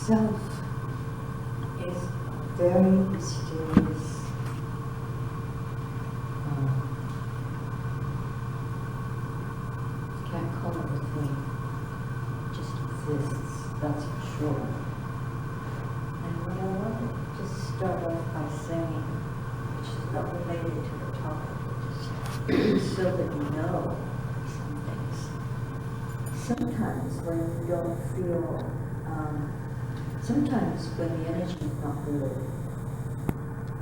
itself is very mysterious. Can't call it a thing. It just exists, that's for sure. And what I want to just start off by saying, which is not related to the topic, just so that you know some things. Sometimes when you don't feel, sometimes when the energy is not good,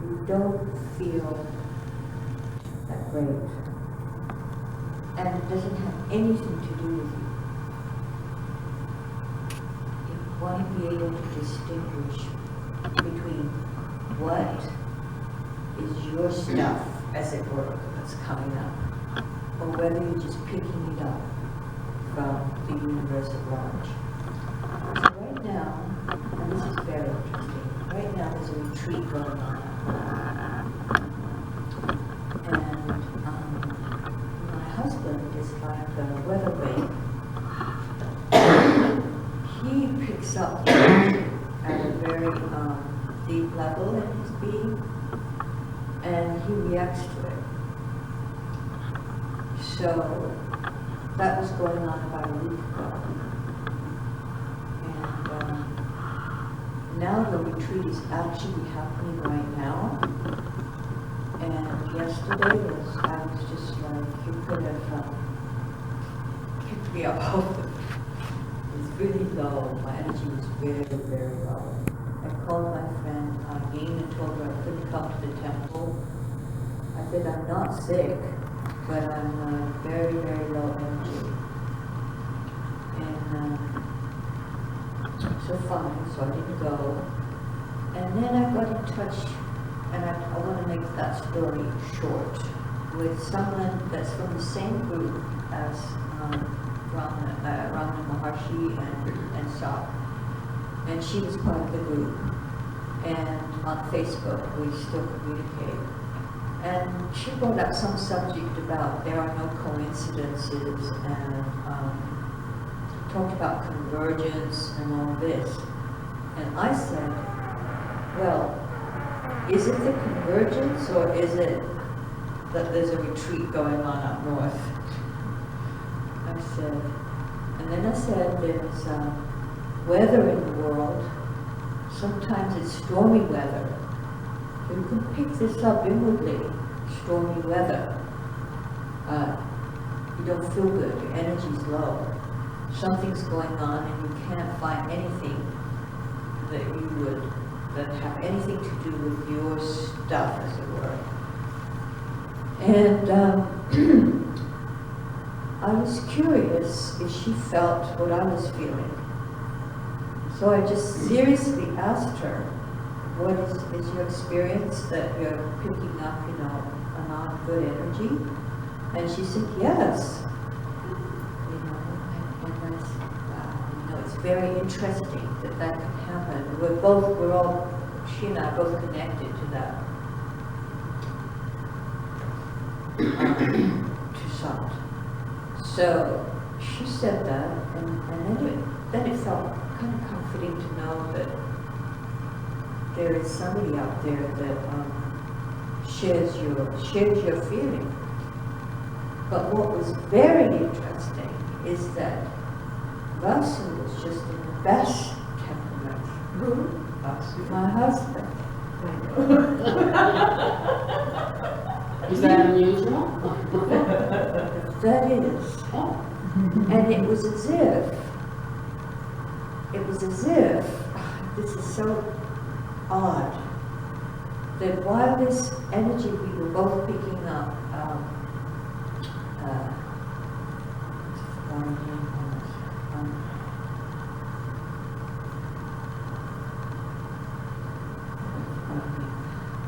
you don't feel that great. And it doesn't have anything to do with you. You want to be able to distinguish between what is your stuff, as it were, that's coming up, or whether you're just picking it up from the universe at large. So right now, and this is very interesting, right now there's a retreat going on. Husband is like a weather vane. He picks up at a very deep level in his being, and he reacts to it. So that was going on about a week ago. And now the retreat is actually happening right now. And yesterday I was just like, you could have picked me up off it. It was really low. My energy was very, very low. I called my friend Gina and told her I couldn't come to the temple. I said, I'm not sick, but I'm very, very low energy. And so fine, so I didn't go. And then I got in touch, and I want to make that story short, with someone that's from the same group as Ramana Maharshi and Sat. And she was part of the group. And on Facebook, we still communicate. And she brought up some subject about there are no coincidences, and talked about convergence and all this. And I said, well, is it the convergence, or is it that there's a retreat going on up north? I said, and then I said, there's weather in the world. Sometimes it's stormy weather. So you can pick this up inwardly, stormy weather. You don't feel good, your energy's low. Something's going on and you can't find anything that have anything to do with your stuff, as it were. And I was curious if she felt what I was feeling. So I just seriously asked her, what is your experience that you're picking up, a not good energy? And she said, yes. It's very interesting that can happen. She and I are both connected to that, to Sat. So she said that, and then it felt kind of comforting to know that there is somebody out there that shares your feeling. But what was very interesting is that Vasu was just in the best temperament. Who? Vasu. My husband. Is that unusual? That is. Oh. And it was as if, this is so odd, that while this energy we were both picking up,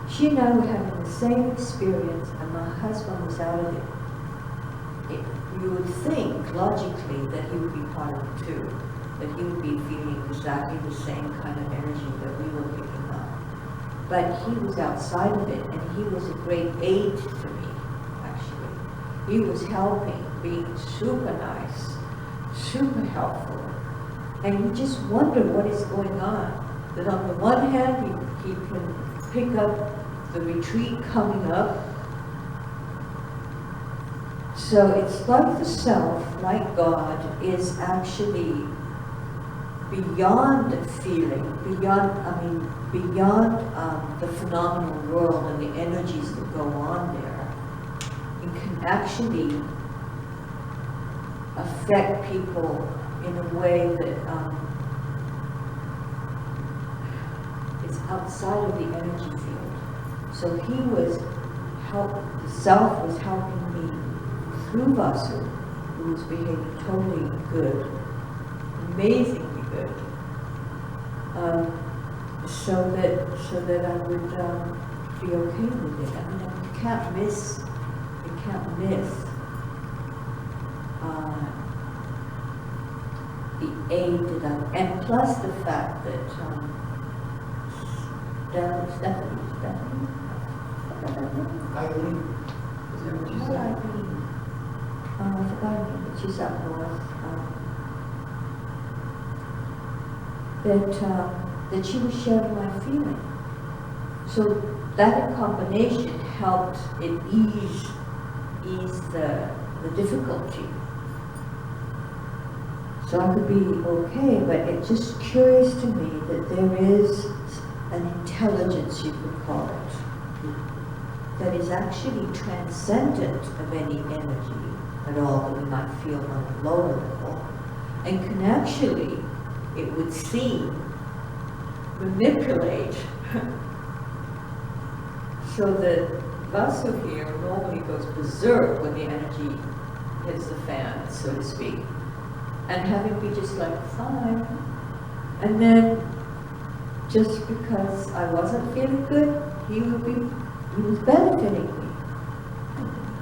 she and I were having the same experience, and my husband was out of it. You would think, logically, that he would be part of it too, that he would be feeling exactly the same kind of energy that we were picking up. But he was outside of it, and he was a great aid to me, actually. He was helping, being super nice, super helpful. And you just wonder what is going on. That on the one hand, he can pick up the retreat coming up. So it's like the self, like God, is actually beyond feeling, beyond the phenomenal world and the energies that go on there. It can actually affect people in a way that is outside of the energy field. So the self was helping me through Vasu, who was behaving totally good, amazingly good, so that I would be okay with it. I mean, you can't miss the aid that and plus the fact that Stephanie, Eileen, is that what you said? I forgot her name, but she's up north. That she was sharing my feeling. So that in combination helped it ease the difficulty. So I could be okay, but it's just curious to me that there is an intelligence, you could call it, that is actually transcendent of any energy at all that we might feel on a lower level, and can actually, it would seem, manipulate so that Vasu here normally goes berserk when the energy hits the fan, so to speak, and have him be just like, fine. And then, just because I wasn't feeling good, he was benefiting me.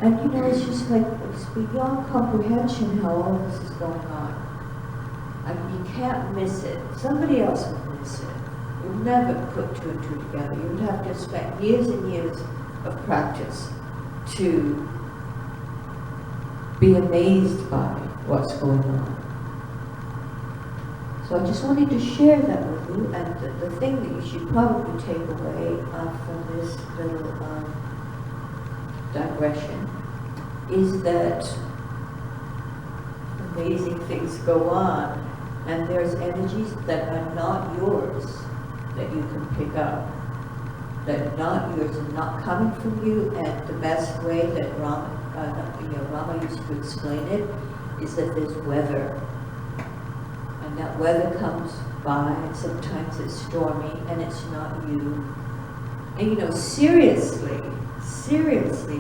And you know, it's just like, it's beyond comprehension how all this is going on. You can't miss it. Somebody else would miss it. You'll never put two and two together. You would have to spend years and years of practice to be amazed by what's going on. So I just wanted to share that with you, and the thing that you should probably take away from this little digression is that amazing things go on, and there's energies that are not yours that you can pick up, that are not yours and not coming from you. And the best way that Rama used to explain it is that there's weather. And that weather comes by, and sometimes it's stormy, and it's not you. And you know, seriously,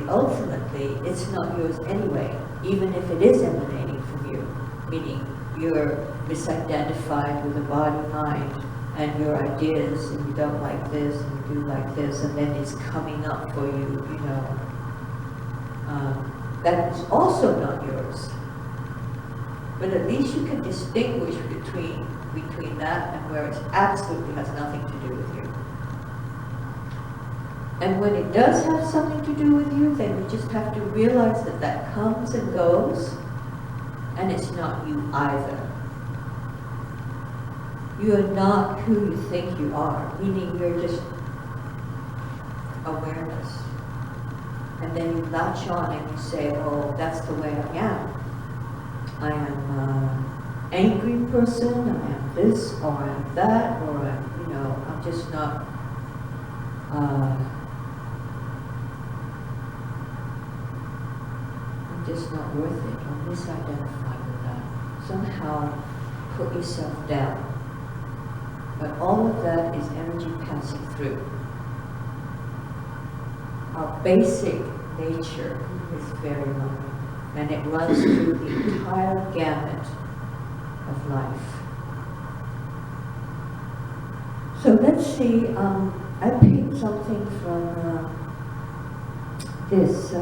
ultimately, it's not yours anyway, even if it is emanating from you, meaning you're misidentified with the body-mind and your ideas, and you don't like this, and you do like this, and then it's coming up for you, you know. That is also not yours. But at least you can distinguish between that and where it absolutely has nothing to do with you. And when it does have something to do with you, then you just have to realize that that comes and goes, and it's not you either. You are not who you think you are, meaning you're just awareness. And then you latch on and you say, oh, that's the way I am. I am an angry person, I am this, or I am that, or I'm just not, I'm just not worth it, or misidentify with that. Somehow put yourself down. But all of that is energy passing through. Our basic nature is very loving. And it runs through the entire gamut of life. So let's see, I picked something from this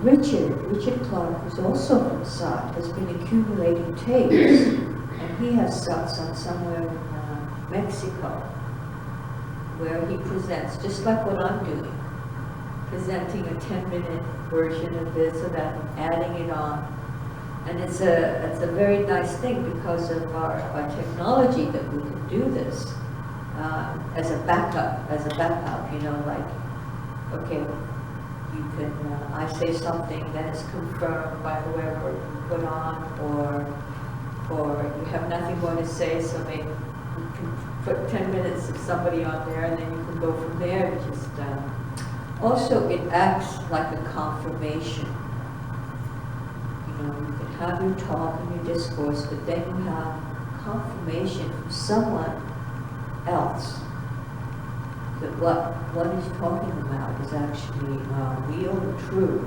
Richard Clark, who's also from Sat, has been accumulating tapes, and he has Satsang somewhere in Mexico, where he presents, just like what I'm doing, presenting a 10-minute version of this, so that I'm adding it on, And it's a very nice thing because of our technology that we can do this as a backup, you know, like, okay, you can, I say something, then it's confirmed by whoever you put on, or you have nothing more to say, so maybe you can put 10 minutes of somebody on there, and then you can go from there. Just also, it acts like a confirmation. You know, you can have your talk and your discourse, but then you have confirmation from someone else that what he's talking about is actually real and true,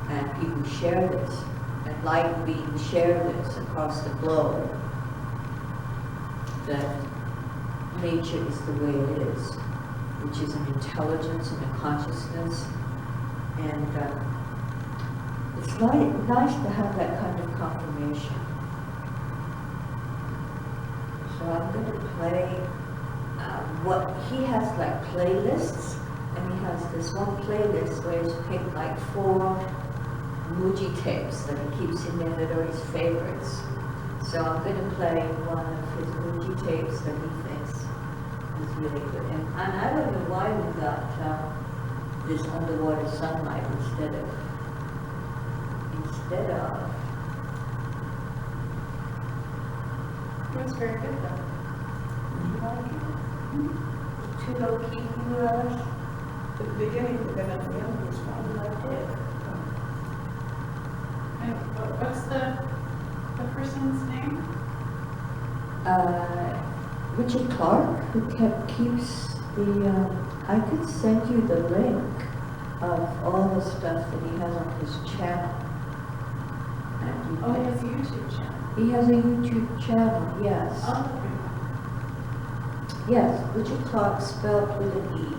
and people share this, and light beings share this across the globe, that nature is the way it is, which is an intelligence and a consciousness, and it's nice to have that kind of confirmation. So I'm going to play what he has, like playlists, and he has this one playlist where he's picked like 4 Muji tapes that he keeps in there that are his favorites. So I'm going to play one of his Muji tapes that he thinks is really good. And I don't know why we got this underwater sunlight instead of It was very good though. too low key, you realize? At the beginning, we're gonna have the youngest one. I did. And what's the person's name? Richard Clark, who keeps the, I could send you the link of all the stuff that he has on his channel. And you Oh, he can- has a YouTube channel. He has a YouTube channel, yes. Oh, okay. Yes, Richard Clark spelled with an E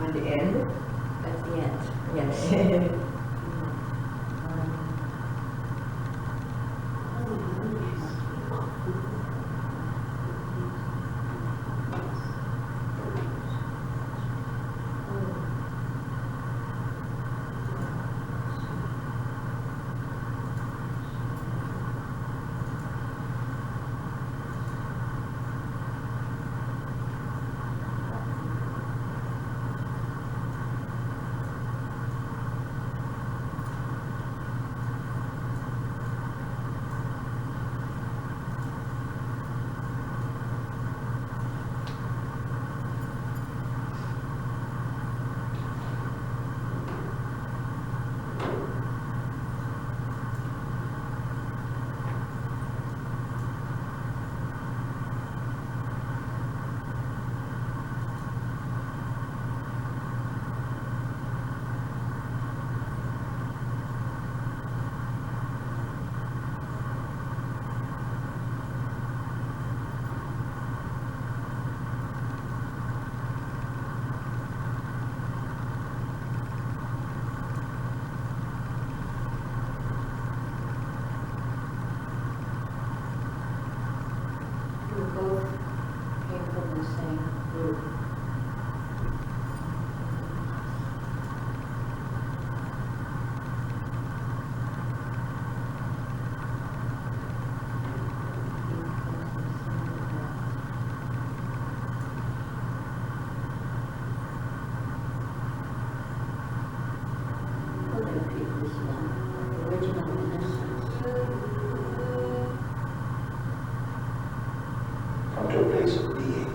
On the end? at the end, yes. We both came from the same group. What did I pick this one? Original innocence. Come to a place of being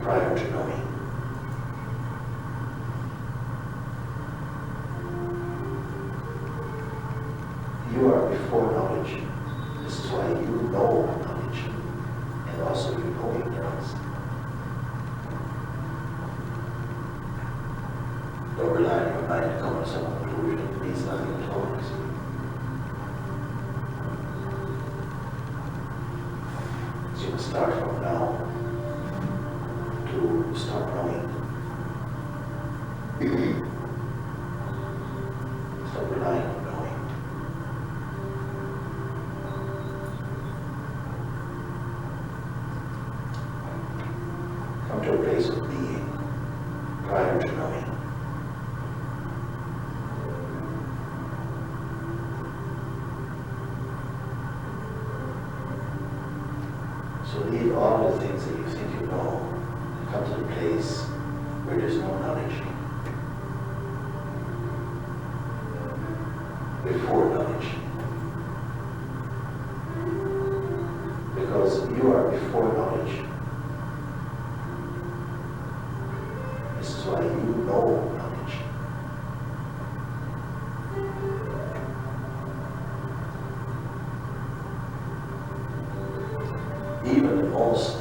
prior to knowing. You are before knowledge. This is why you know knowledge, and also you know ignorance. Don't rely on your mind to come to some conclusion. It means nothing at all. So you must start from now to start knowing. Stop relying on knowing. Come to a place of being prior to knowing. place where there's no knowledge. Before knowledge. Because you are before knowledge. This is why you know knowledge. Even the most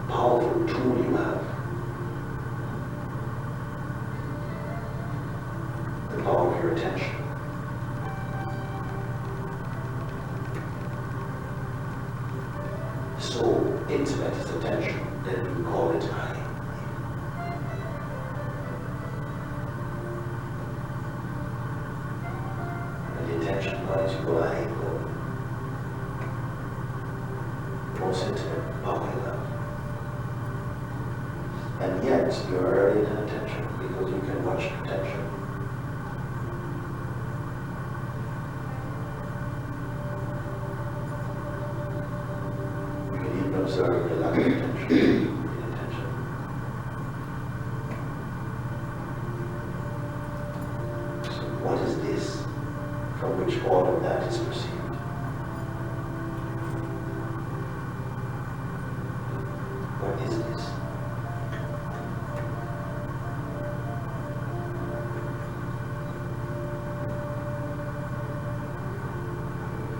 powerful tool you have, the power of your attention. So intimate is attention that we call it high. And the attention lies you go high, most intimate power you have. And yet you are early in attention because you can watch attention. You can even observe the lack of attention. So what is this from which all of that is perceived? What is this?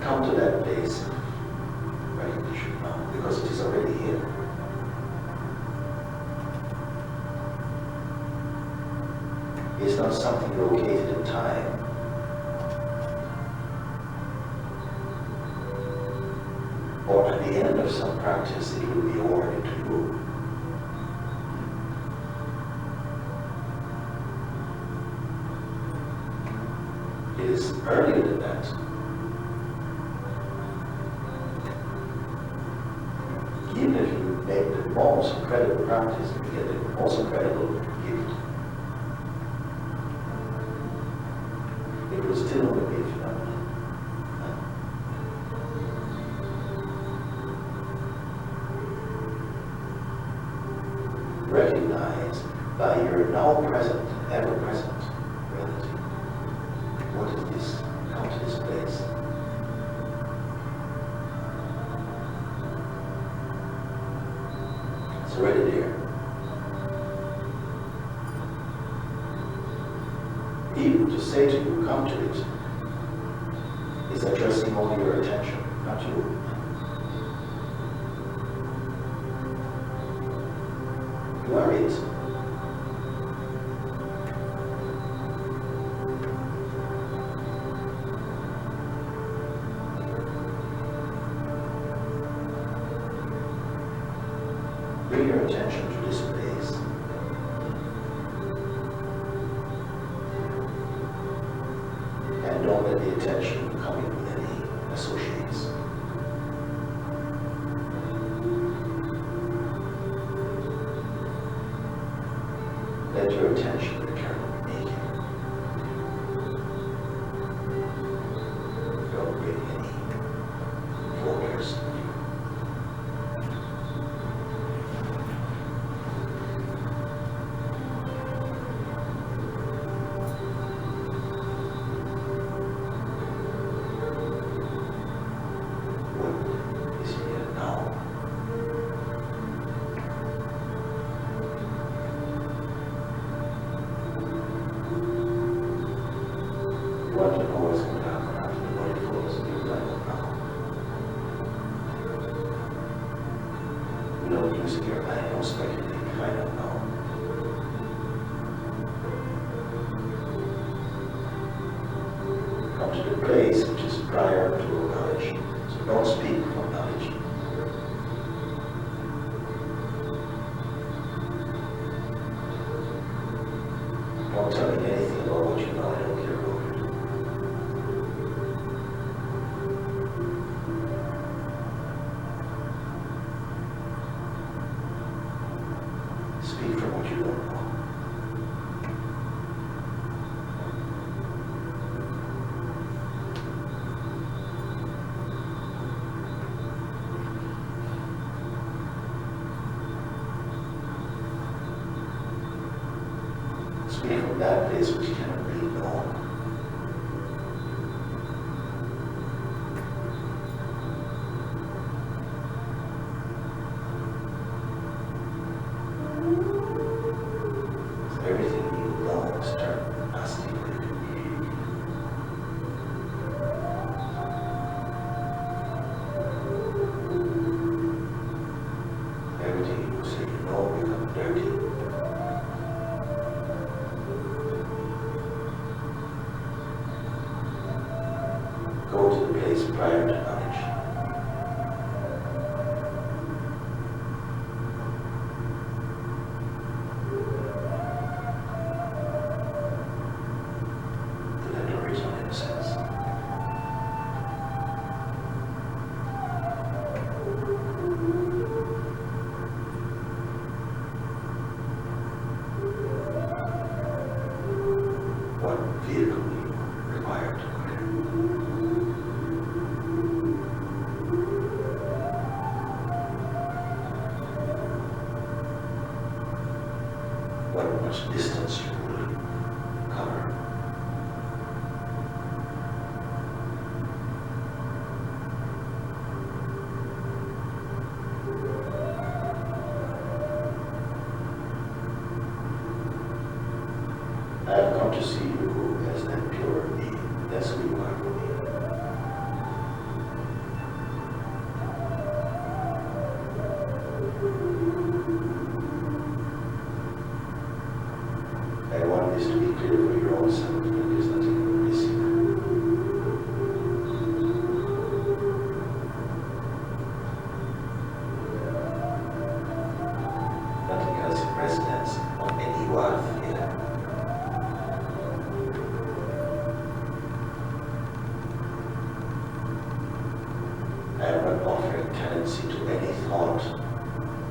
Come to that place of recognition now, because it is already here. It's not something located in time. Or at the end of some practice, it will be awarded to you. It is earlier than that. Even if you make the most incredible practice, you get the most incredible gift, it will still only be a phenomenon. Recognize by your now present, ever present reality. What is this? Come to this place. It's already there. Even to say to you, come to it, is addressing only your attention, not you. You are it. Bring your attention to this place. And don't let the attention come in with any associates. Let your attention return to me. Don't bring any folders. What is here now? What you know is going to happen after the body falls in your life now. Without using your mind, don't speculate, find out now. Come to the place which is prior to knowledge. So don't speak from knowledge. Don't tell me anything about what you know, I don't care about it. Speak from what you don't know. speak from that place which you cannot really know. So everything you know is turned nasty for you to be. Everything you say you know becomes dirty. Go to the place prior to knowledge. To that original innocence. What vehicle you require to go there? What much distance you will cover. I have come to see you as that pure being. That's who you are for me. I want this to be clear for your own self that there's nothing missing. Nothing else in residence of any worth here. I am not offering tenancy to any thought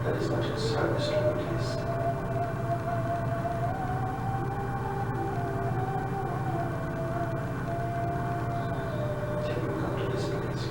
that is not in service to your taste. Till you come to this place.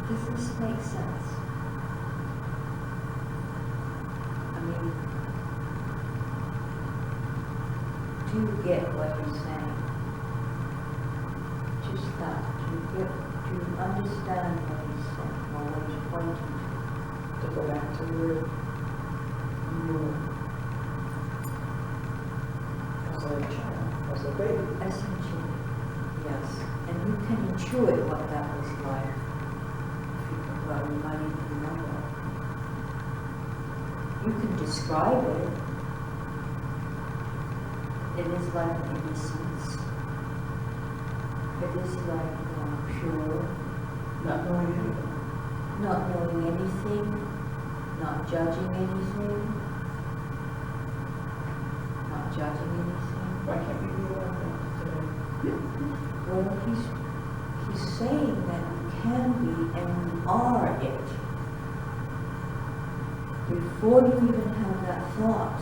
Does this make sense? I mean, do you get what he's saying? Just that, do you understand what he's saying, or what he's pointing to? To go back to where you were as a child, as a baby. Essentially, yes. And you can intuit what that was like. Well, you might even remember. You can describe it. It is like an innocence. It is like pure. Not knowing anything. not knowing anything, not judging anything, not judging anything. Why can't we be like that today? Well, he's saying that you can be and you are it. Before you even have that thought,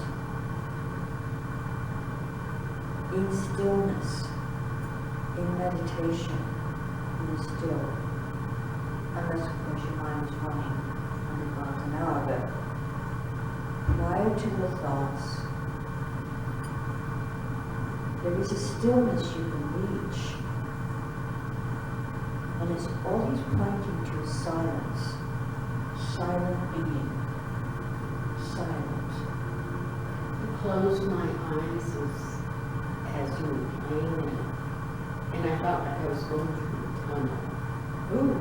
in stillness, in meditation, you are still. Unless, of course, your mind is running 100 miles an hour, but prior to the thoughts, there is a stillness you can reach. And it's always pointing to silence. Silent being. Silent. I closed my eyes as you were playing it, and I felt like I was going through a tunnel. Ooh.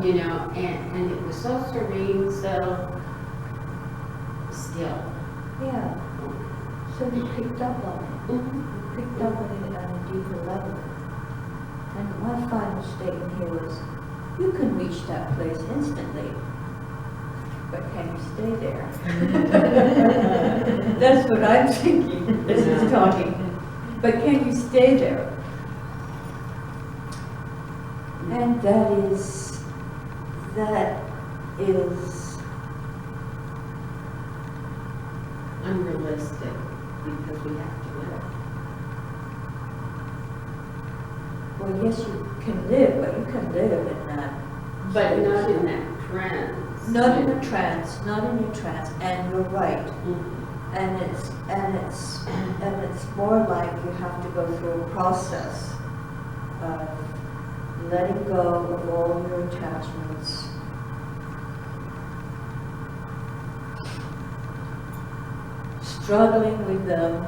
You know, and it was so serene, so still. Yeah. So you picked up on it. Mhm. You picked up on it at a deeper level. And my final statement here was, you can reach that place instantly, but can you stay there? That's what I'm thinking, this is talking. But can you stay there? And that is Unrealistic, because we have to live. well, yes, you can live, but you can live in that. But not in that trance. Not in a trance, and you're right. Mhm. And it's more like you have to go through a process of letting go of all your attachments, struggling with them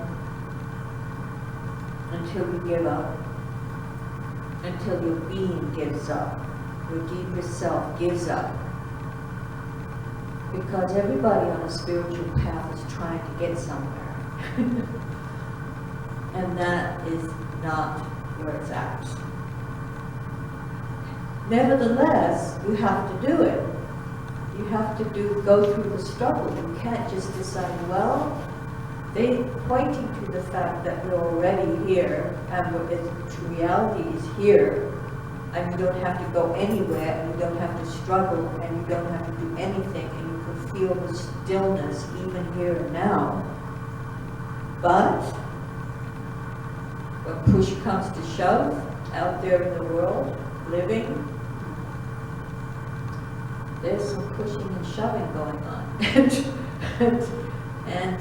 until you give up, until your being gives up, your deeper self gives up. Because everybody on a spiritual path is trying to get somewhere. And that is not where it's at. Nevertheless, you have to do it. You have to go through the struggle. You can't just decide, well, they pointing to the fact that we're already here, and reality is here, and you don't have to go anywhere, and you don't have to struggle, and you don't have to do anything, and you can feel the stillness even here and now. But when push comes to shove, out there in the world, living, there's some pushing and shoving going on. and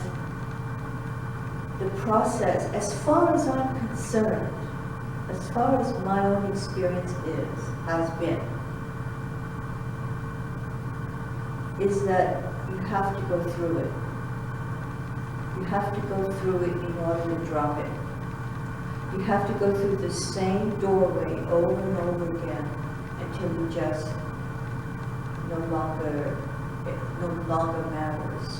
the process, as far as I'm concerned, as far as my own experience has been, is that you have to go through it. You have to go through it in order to drop it. You have to go through the same doorway over and over again until you just it no longer matters.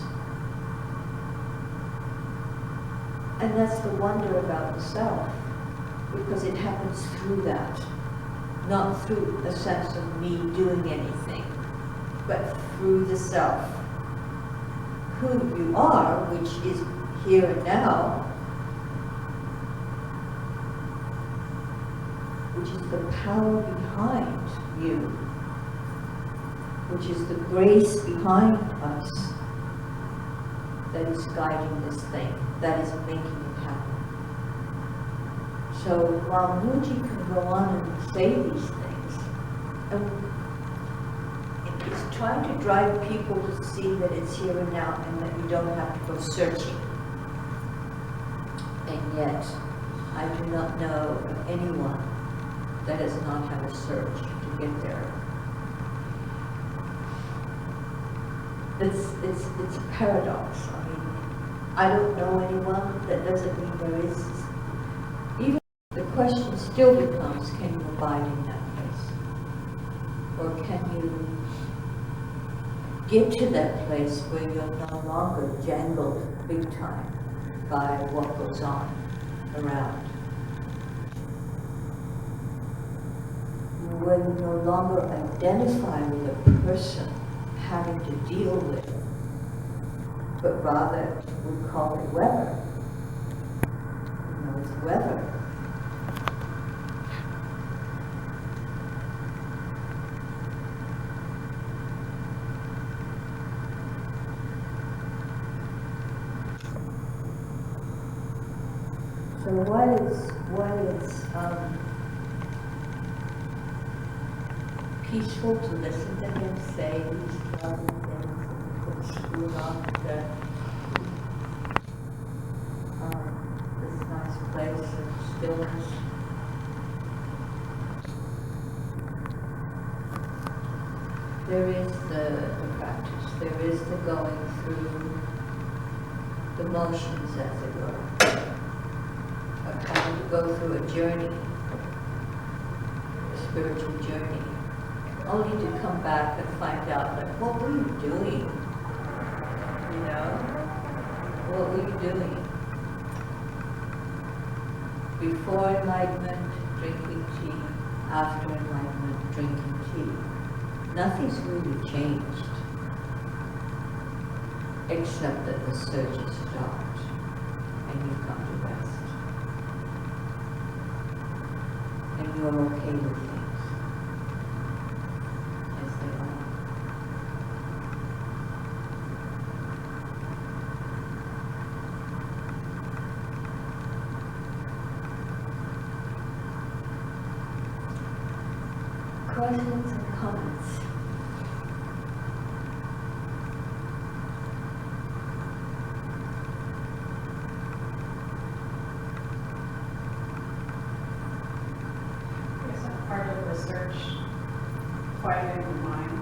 And that's the wonder about the self, because it happens through that, not through a sense of me doing anything, but through the self. Who you are, which is here and now, which is the power behind you, which is the grace behind us that is guiding this thing, that is making it happen. So while Muji can go on and say these things, it's trying to drive people to see that it's here and now and that you don't have to go searching. And yet, I do not know of anyone that has not had a search to get there. It's a paradox. I mean, I don't know anyone. That doesn't mean there is. Even the question still becomes, can you abide in that place? Or can you get to that place where you're no longer jangled big time by what goes on around? where you no longer identify with a person having to deal with, but rather we call it weather. You know, it's weather. So what is peaceful to listen to him say these lovely things and put spoon off this nice place of stillness. There is the practice, there is the going through the motions, as it were, of having to go through a journey, a spiritual journey, only to come back and find out that, what were you doing? You know? What were you doing? Before enlightenment, drinking tea. After enlightenment, drinking tea. Nothing's really changed, except that the surge has stopped and you've come to rest. And you're okay with things as they are. Questions and comments? Is that part of the search, quieting the mind?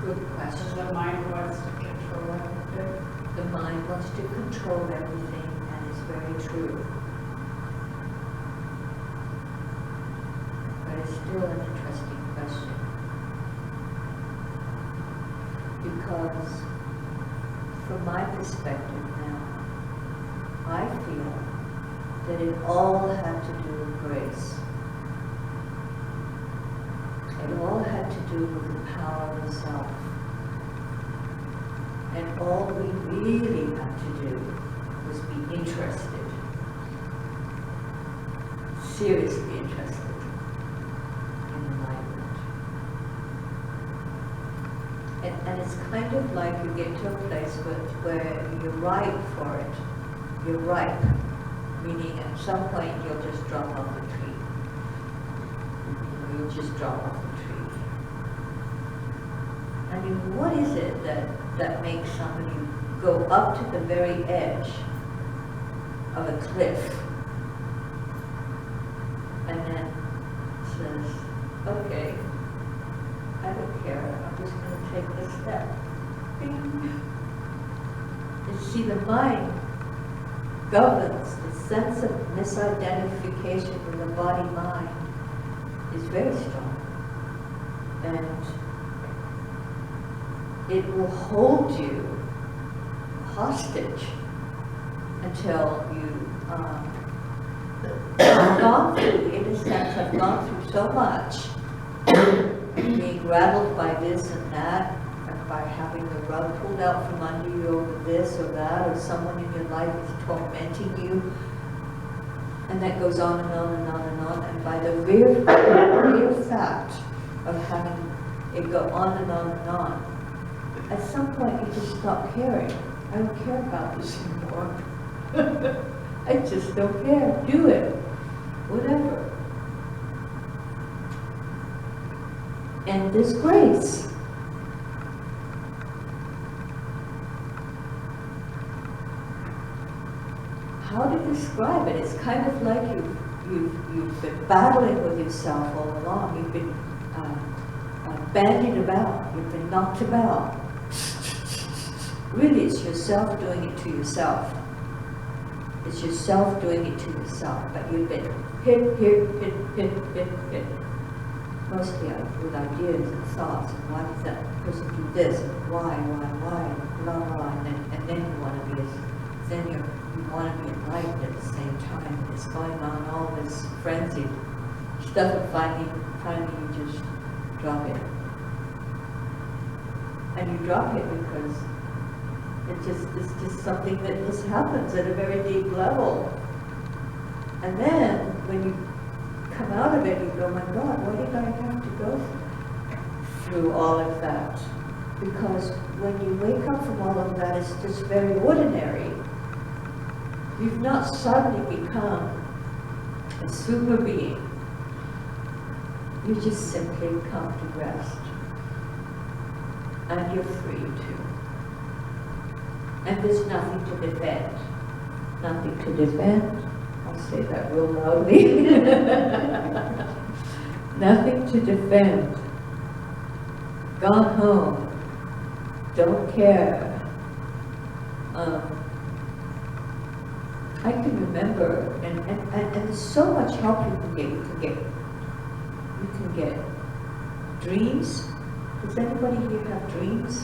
Good Because question. the mind wants to control everything. The mind wants to control everything, and it's very true. But it's still an interesting question. Because from my perspective now, I feel that it all had to do with grace. It all had to do with the power of the self. And all we really had to do was be interested, seriously interested in enlightenment. And it's kind of like you get to a place where you're ripe for it. You're ripe, meaning at some point you'll just drop off the tree. You'll just drop off the tree. I mean, what is it that makes somebody go up to the very edge of a cliff and then says, okay, I don't care, I'm just going to take this step. Bing. You see, the mind governs. The sense of misidentification in the body-mind is very strong. And it will hold you hostage until you have gone through, in a sense, have gone through so much, being rattled by this and that, and by having the rug pulled out from under you over this or that, or someone in your life is tormenting you, and that goes on and on and on and on, and by the mere fact of having it go on and on and on, at some point you just stop caring. I don't care about this anymore. I just don't care. Do it. Whatever. And there's grace. How to describe it? It's kind of like you've been battling with yourself all along. You've been bandied about. You've been knocked about. Really, it's yourself doing it to yourself. It's yourself doing it to yourself. But you've been hit. Mostly with ideas and thoughts. And why does that person do this? And why? Blah, blah. And then you want to be, you want to be enlightened at the same time. It's is going on, all this frenzied stuff, and finally you just drop it. And you drop it because it's just something that just happens at a very deep level. And then when you come out of it, you go, my God, why did I have to go through all of that? Because when you wake up from all of that, it's just very ordinary. You've not suddenly become a super being. You just simply come to rest. And you're free to. And there's nothing to defend. Nothing to defend. I'll say that real loudly. Nothing to defend. Gone home. Don't care. I can remember, and there's so much help you can get. You can get dreams. Does anybody here have dreams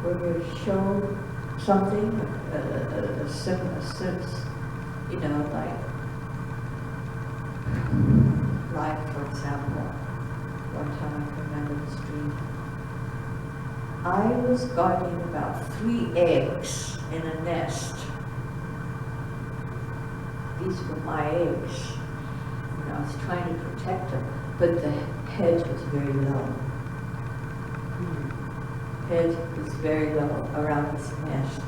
where you're shown something, a sense, you know, like for example, one time I can remember this dream. I was guarding about 3 eggs in a nest. These were my eggs. You know, I was trying to protect them, but the hedge was very low. Hedge was very low around this nest.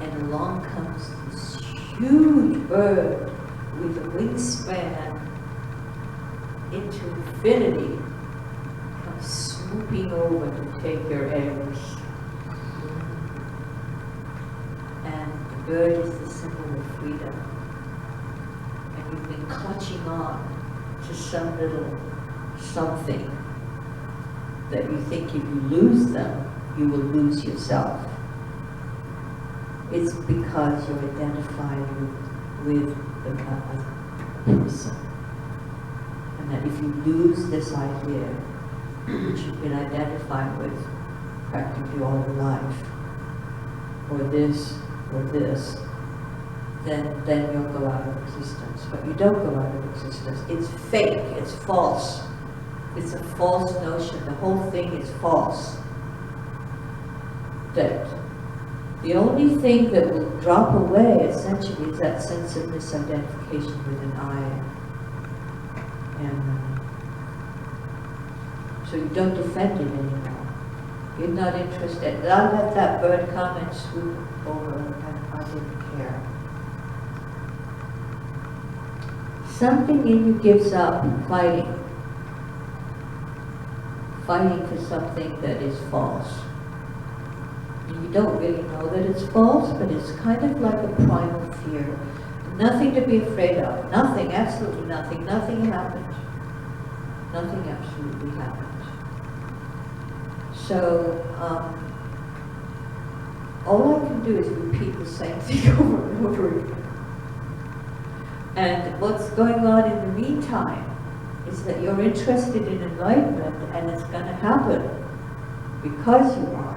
And along comes this huge bird with a wingspan into infinity, comes swooping over to take your eggs. And the bird is the symbol of freedom. And you've been clutching on to some little something that you think if you lose them, you will lose yourself. It's because you're identified with the person. And that if you lose this idea, which you've been identifying with practically all your life, or this, then you'll go out of existence. But you don't go out of existence. It's fake, it's false. It's a false notion. The whole thing is false. That the only thing that will drop away essentially is that sense of misidentification with an I. And so you don't defend it anymore. You're not interested. I let that bird come and swoop over, and I didn't care. Something in you gives up fighting for something that is false. You don't really know that it's false, but it's kind of like a primal fear. Nothing to be afraid of. Nothing, absolutely nothing. Nothing happened. Nothing absolutely happened. So, all I can do is repeat the same thing over and over again. And what's going on in the meantime is that you're interested in enlightenment, and it's going to happen because you are.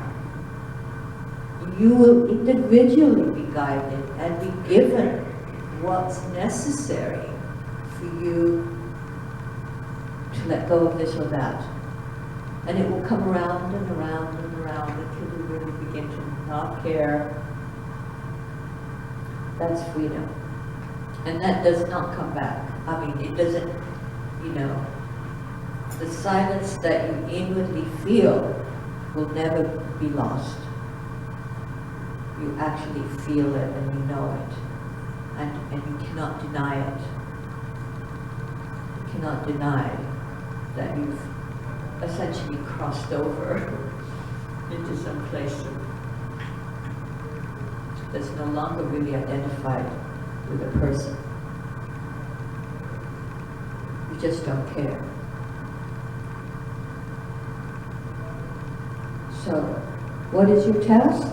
You will individually be guided and be given what's necessary for you to let go of this or that. And it will come around and around and around until you really begin to not care. That's freedom. And that does not come back. I mean, it doesn't, you know, the silence that you inwardly feel will never be lost. You actually feel it and you know it. And you cannot deny it. You cannot deny that you've essentially crossed over into some place that's no longer really identified with a person. You just don't care. So, what is your task?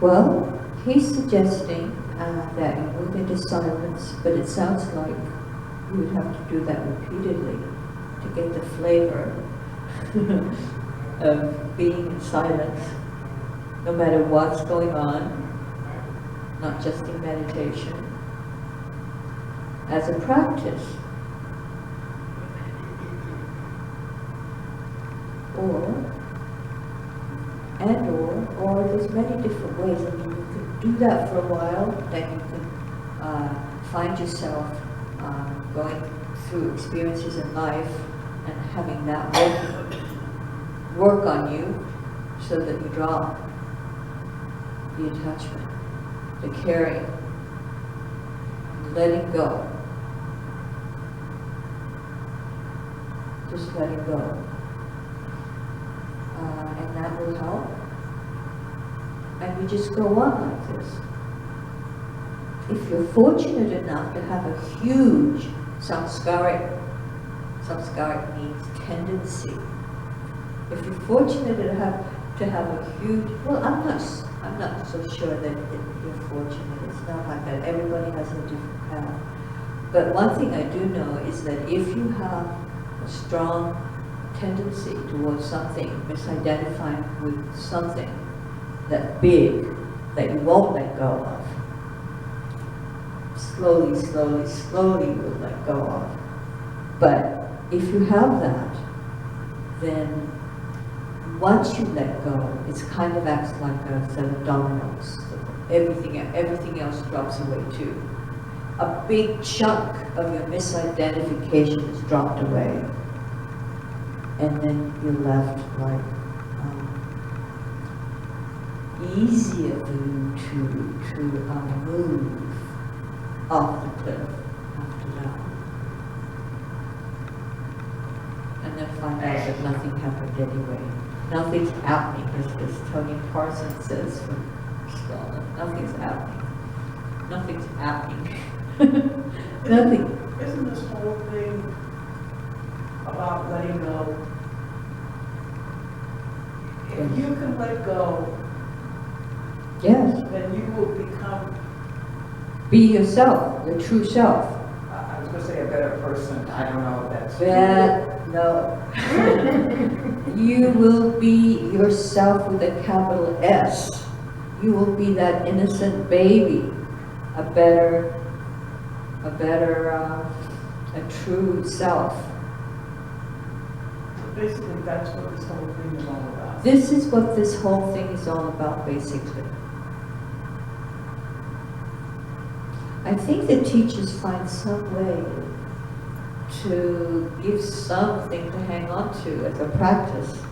Well, he's suggesting that you move into silence, but it sounds like you would have to do that repeatedly to get the flavor of being in silence, no matter what's going on. not just in meditation, as a practice. Or there's many different ways. I mean, you can do that for a while, then you can find yourself going through experiences in life and having that work on you so that you drop the attachment, the carrying, letting go. Just letting go. And that will help. And you just go on like this. If you're fortunate enough to have a huge samskaric means tendency. If you're fortunate to have a huge, well, I'm not so sure that you're fortunate. It's not like that. Everybody has a different path. But one thing I do know is that if you have a strong tendency towards something, misidentifying with something that big, that you won't let go of, slowly you'll let go of. But if you have that, then once you let go, it kind of acts like a set of dominoes. Everything else drops away too. A big chunk of your misidentification is dropped away. And then you're left like easier to move off the cliff after that. And then find out that nothing happened anyway. Nothing's happening, as Tony Parsons says from Scotland. Nothing's happening. Nothing's happening. Nothing. Isn't this whole thing about letting go? If you can let go, Yes. then you will become, Be yourself, the true self. I was going to say a better person. I don't know if that's No. You will be yourself with a capital S. You will be that innocent baby, a true self. basically that's what this whole thing is all about. This is what this whole thing is all about, basically. I think the teachers find some way to give something to hang on to as a practice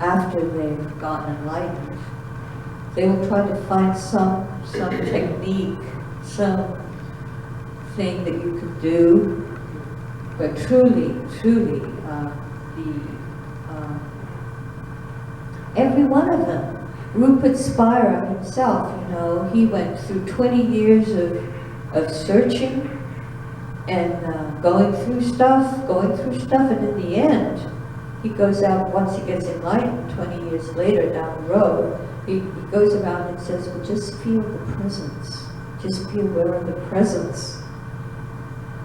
after they've gotten enlightened. They will try to find some technique, some thing that you can do, but truly, every one of them. Rupert Spira himself, he went through 20 years of searching and going through stuff, and in the end, he goes out, once he gets enlightened, 20 years later down the road, he goes around and says, well, just feel the presence. Just be aware of the presence.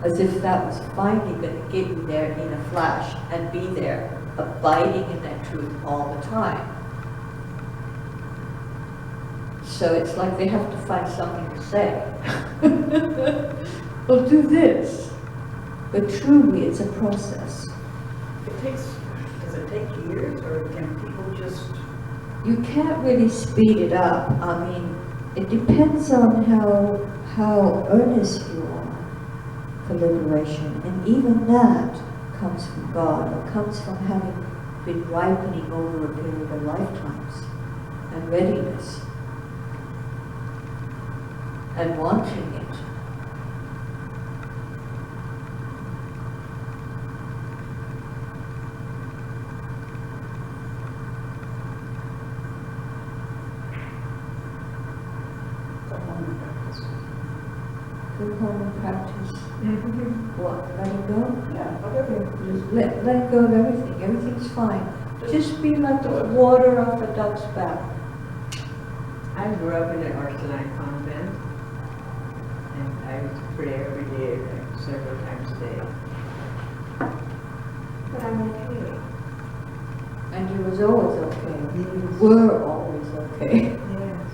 As if that was finally going to get you there in a flash and be there, abiding in that truth all the time. So it's like they have to find something to say. Well, do this. But truly, it's a process. Does it take years, or can people just? You can't really speed it up. I mean, it depends on how earnest you are for liberation. And even that comes from God, or comes from having been ripening over a period of lifetimes, and readiness, and wanting it. Go home and practice. What? Letting go? Yeah, whatever. Just let go of everything. Everything's fine. Just be like the water off a duck's back. I grew up in an Arsenite convent, and I used to pray every day, like several times a day. But I'm okay. And you was always okay. You were always okay. Yes.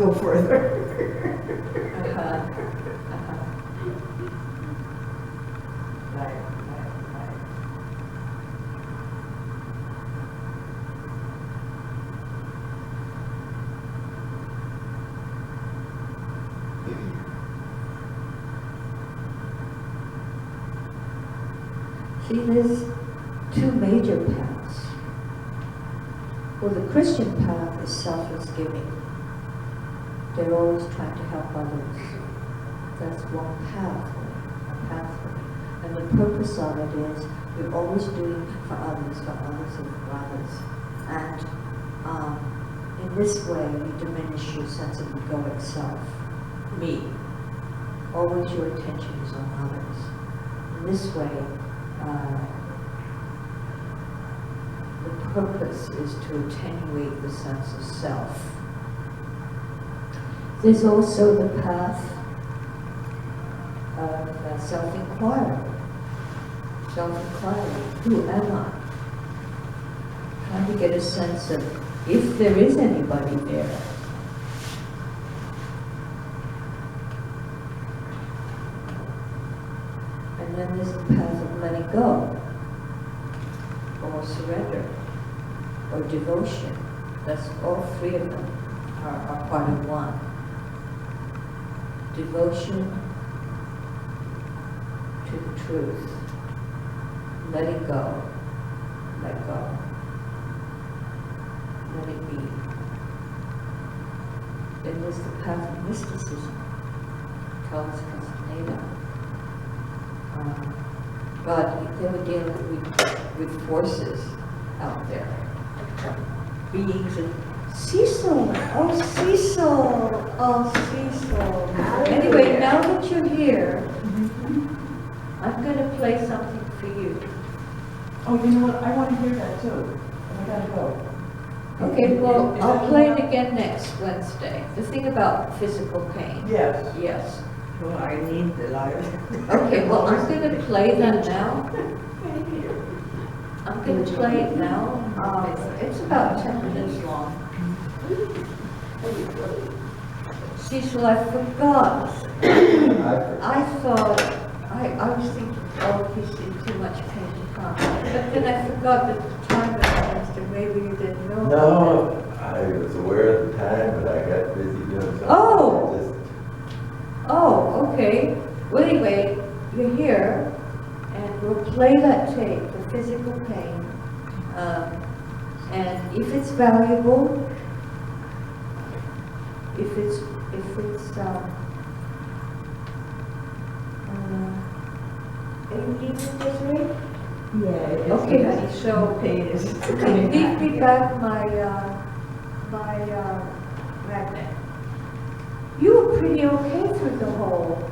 go further. Uh-huh. Uh-huh. Right. See, there's two major paths. Well, the Christian path is selfless giving. They're always trying to help others. That's one pathway, a pathway. And the purpose of it is we're always doing for others, and for others. And in this way, you diminish your sense of egoic self, me. Always your attention is on others. In this way, the purpose is to attenuate the sense of self. There's also the path of self-inquiry. Self-inquiry, who am I? Trying to get a sense of if there is anybody there. And then there's the path of letting go, or surrender, or devotion. That's all three of them are part of one. Devotion to the truth. Letting go. Let go. Let it be. Then there's the path of mysticism. Tells Castaneda. But they were dealing with forces out there. Beings and Cecil! Oh, Cecil! Oh, Cecil! Anyway, now that you're here, I'm going to play something for you. Oh, you know what, I want to hear that too. I gotta go. Okay, well, I'll play it again next Wednesday. The thing about physical pain. Yes. Yes. Well, I need the live. Okay, well, I'm going to play that now. I'm going to play it now. It's about 10 minutes long. Cecil, I forgot. I thought, I was thinking, oh, he's in too much pain to come. But then I forgot that the time had passed, and maybe you didn't know. No, I was aware of the time, but I got busy doing something. Oh! I just- Oh, okay. Well, anyway, you're here, and we'll play that tape, the physical pain. And if it's valuable, if it's are you leaving this way? Yeah. Okay, honey, so Pain is leave coming me back my magnet. You were pretty okay through the whole,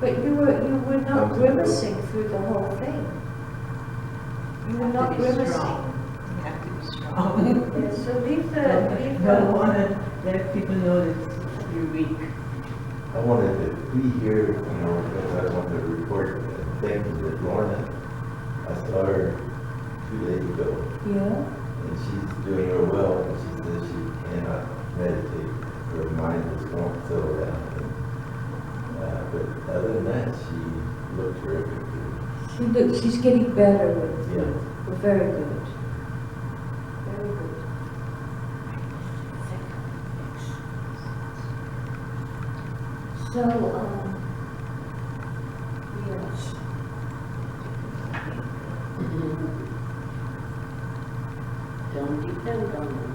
but you were not grimacing through the whole thing. You were not grimacing. You have to be strong. Yeah, so leave Don't want to let people know that you're weak. I wanted to be here, because I wanted to report things with Lorna. I saw her 2 days ago, Yeah. and she's doing real well, and she says she cannot meditate. Her mind is won't settle down. But other than that, she looked terrific. She's getting better with Yeah. We're very good. Very good. So, yes. Don't depend on them.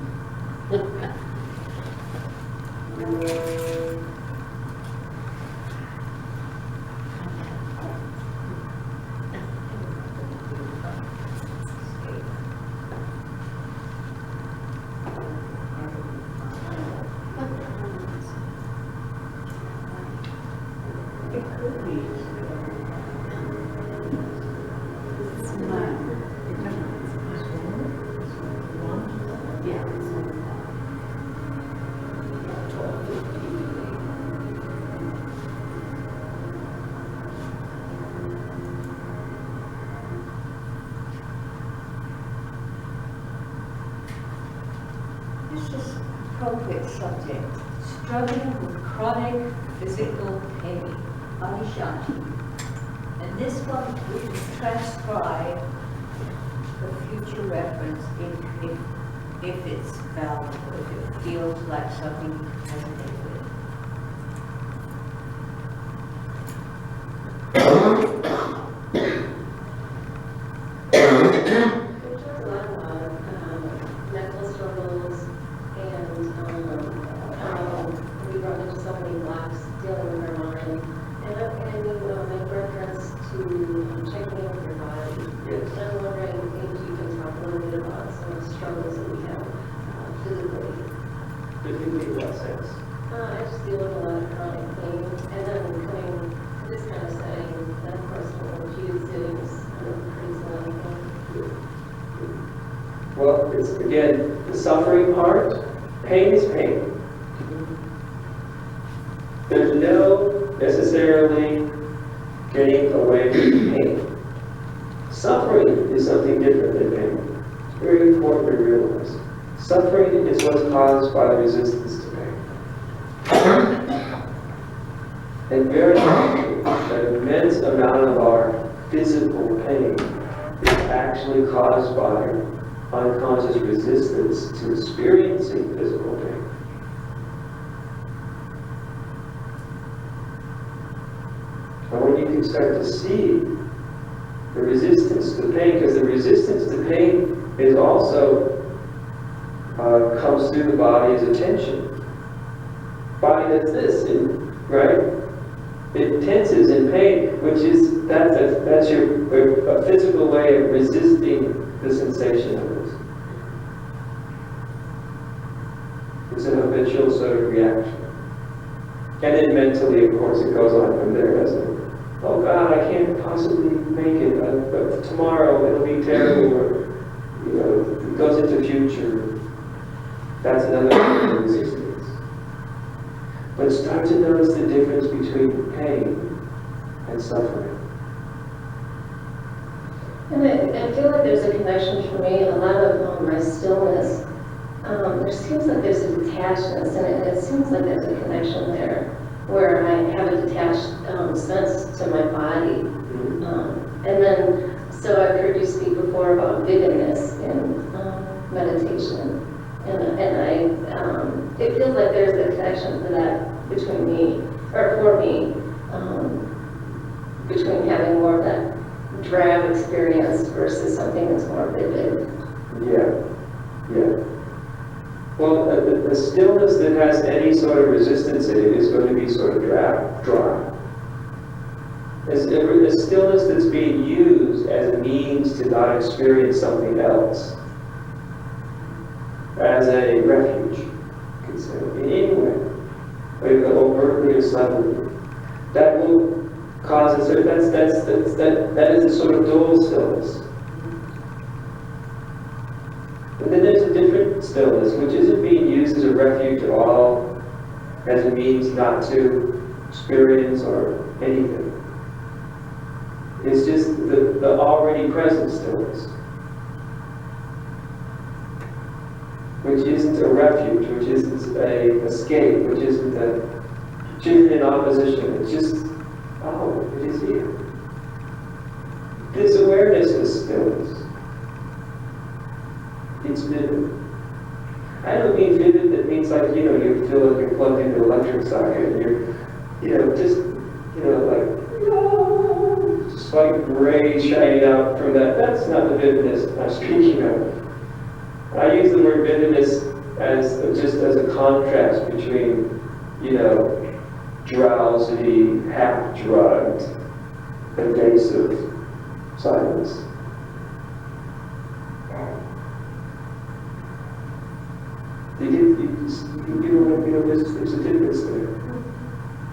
It could be. appropriate subject, struggling with chronic physical pain, Anishanti. And this one we can transcribe for future reference if it's valid, or if it feels like something you can resonate with. We talked a lot about mental struggles and how we run into so many blocks dealing with our mind. And I make reference to checking in with your body. Yes. I'm wondering if you can talk a little bit about some of the struggles that we have physically. Physically, in what sense? I just deal with a lot of chronic pain, and then coming to this kind of setting, then of course, when you sitting is crazy like Well, it's again, the suffering part, pain is pain. There's no necessarily getting away from pain. Suffering is something different than pain. It's very important to realize. Suffering is what's caused by the resistance to pain. And very often, an immense amount of our physical pain is actually caused by unconscious resistance to experiencing physical pain. And when you can start to see the resistance to pain, because the resistance to pain is also comes through the body as attention. Body does this, right? It tenses in pain, which is that's your a physical way of resisting the sensation of it. It's an habitual sort of reaction. And then mentally, of course, it goes on from there, doesn't it? Oh God, I can't possibly make it. But tomorrow it'll be terrible. Or, it goes into future. That's another kind of resistance. But start to notice the difference between pain and suffering. And I feel like there's a connection for me, a lot of my stillness. There seems like there's a detachedness, and it seems like there's a connection there where I have a detached sense to my body. And then, so I've heard you speak before about vividness in meditation. And it feels like there's a connection to that between me, or for me, between having more of that drab experience versus something that's more vivid. Yeah. Well, the stillness that has any sort of resistance in it is going to be sort of dry. The stillness that's being used as a means to not experience something else, as a refuge, you could say, in any way, whether overtly or subtly, that will cause a certain, that is a sort of dual stillness. But then there's a different stillness, which isn't being used as a refuge at all, as a means not to experience or anything. It's just the already present stillness, which isn't a refuge, which isn't a escape, which isn't in opposition. It's just, oh, it is here. This awareness is stillness. It's vivid. I don't mean vivid that means like, you feel like you're plugged into an electric socket and you're, just like rays shining out from that. That's not the vividness I'm speaking of. I use the word vividness as just as a contrast between, drowsy, half-drugged, evasive silence. There's a difference there.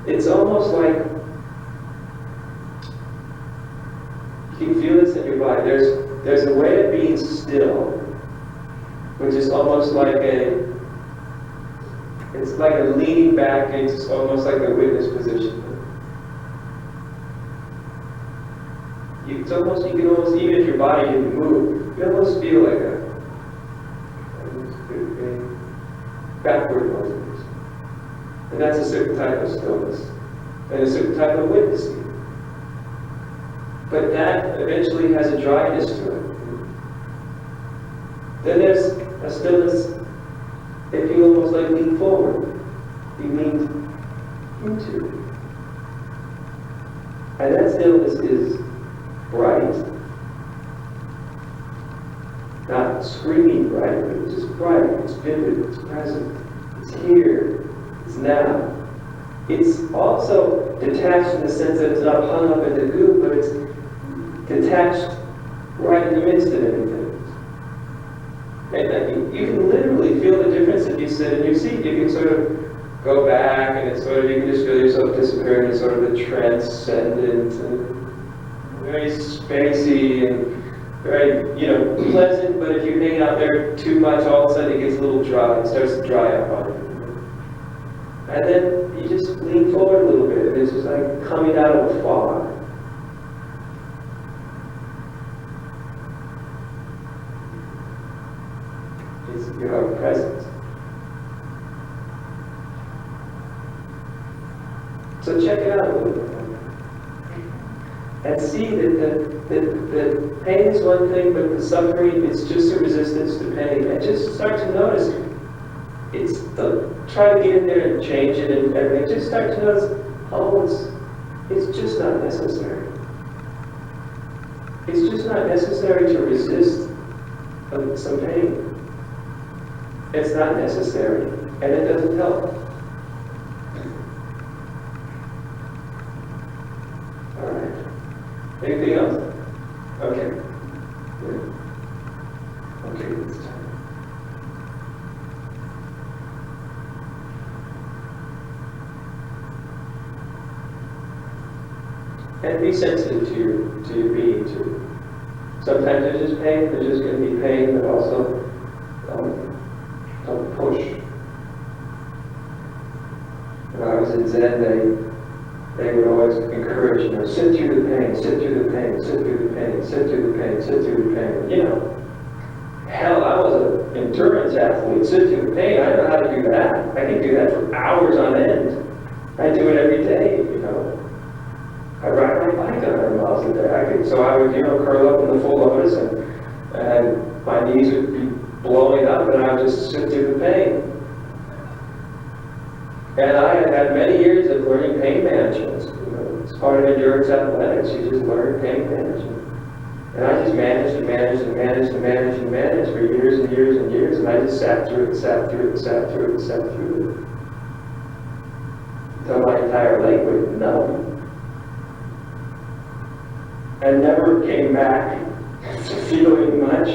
It's almost like you can feel this in your body. There's a way of being still, which is almost like it's like a leaning back. It's almost like a witness position. You can almost, even if your body didn't move, you almost feel like a backward motion. And that's a certain type of stillness, and a certain type of witnessing. But that eventually has a dryness to it. Then there's a stillness, if you almost like lean forward, you lean into. And that stillness is bright. Not screaming bright, but it's just bright, it's vivid, it's present, it's here, it's now. It's also detached in the sense that it's not hung up in the goo, but it's detached right in the midst of everything. And you can literally feel the difference if you sit in your seat. You can sort of go back and it's sort of, you can just feel yourself disappearing in sort of a transcendent and very spacey and very, pleasant, but if you hang out there too much, all of a sudden it gets a little dry. It starts to dry up on you. And then you just lean forward a little bit and it's just like coming out of a fog. You have presence. So check it out a little bit. And see that pain is one thing, but the suffering is just a resistance to pain. And just start to notice it. Try to get in there and change it and everything. Just start to notice, it's just not necessary. It's just not necessary to resist some pain. It's not necessary, and it doesn't help. All right. Anything else? Okay. Good. Okay, this time. And be sensitive to your being too. Sometimes there's just pain. There's just going to be pain, but also don't push. When I was in Zen, they would always encourage, sit through the pain, sit through the pain, sit through the pain, sit through the pain, sit through the pain. Hell, I was an endurance athlete, sit through the pain. I know how to do that. I can do that for hours on end. I do it every day, I ride my bike 100 miles a day. So I would, curl up in the full lotus and my knees would be blowing up and I would just sit through the pain. And I had many years of learning pain management. It's part of endurance athletics. You just learn pain management. And I just managed and managed and managed and managed and managed for years and years and years. And I just sat through it and sat through it and sat through it and sat through it. Until my entire leg went numb. And never came back to feeling much.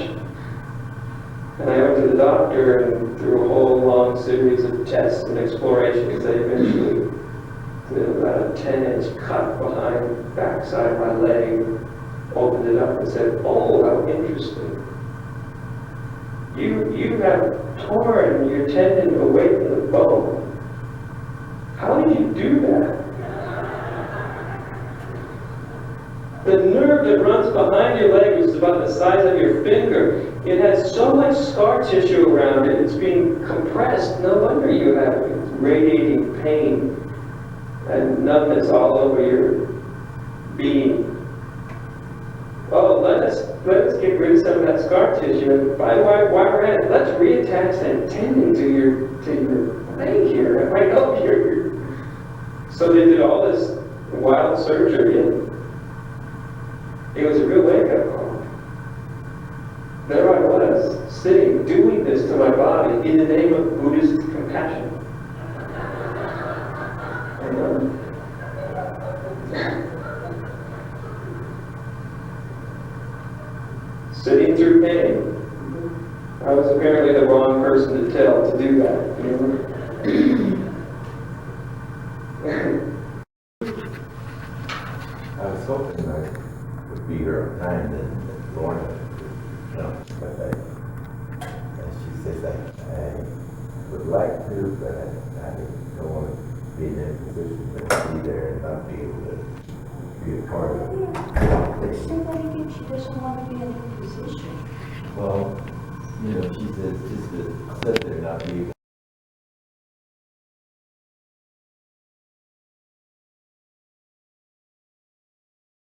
And I went to the doctor and through a whole long series of tests and explorations, they eventually did about a 10-inch cut behind the backside of my leg, opened it up and said, "Oh, how interesting. You have torn your tendon away from the bone. How did you do that?" The nerve that runs behind your leg, which is about the size of your finger, it has so much scar tissue around it, it's being compressed. No wonder you have radiating pain and numbness all over your being. Oh, let us get rid of some of that scar tissue. And while we're at it, let's reattach that tendon to your leg here. It might help you. So they did all this wild surgery, and it was a real wake-up call. There I was, sitting, doing this to my body in the name of Buddhist compassion. Sitting through pain. I was apparently the wrong person to tell to do that. I was hoping I would be here on time, then Lorna would come, but and she says I would like to, but I don't want to be in a position to be there and not be able to be a part of it. Say that again, she doesn't want to be in a position. Well, she says just to sit there and not be able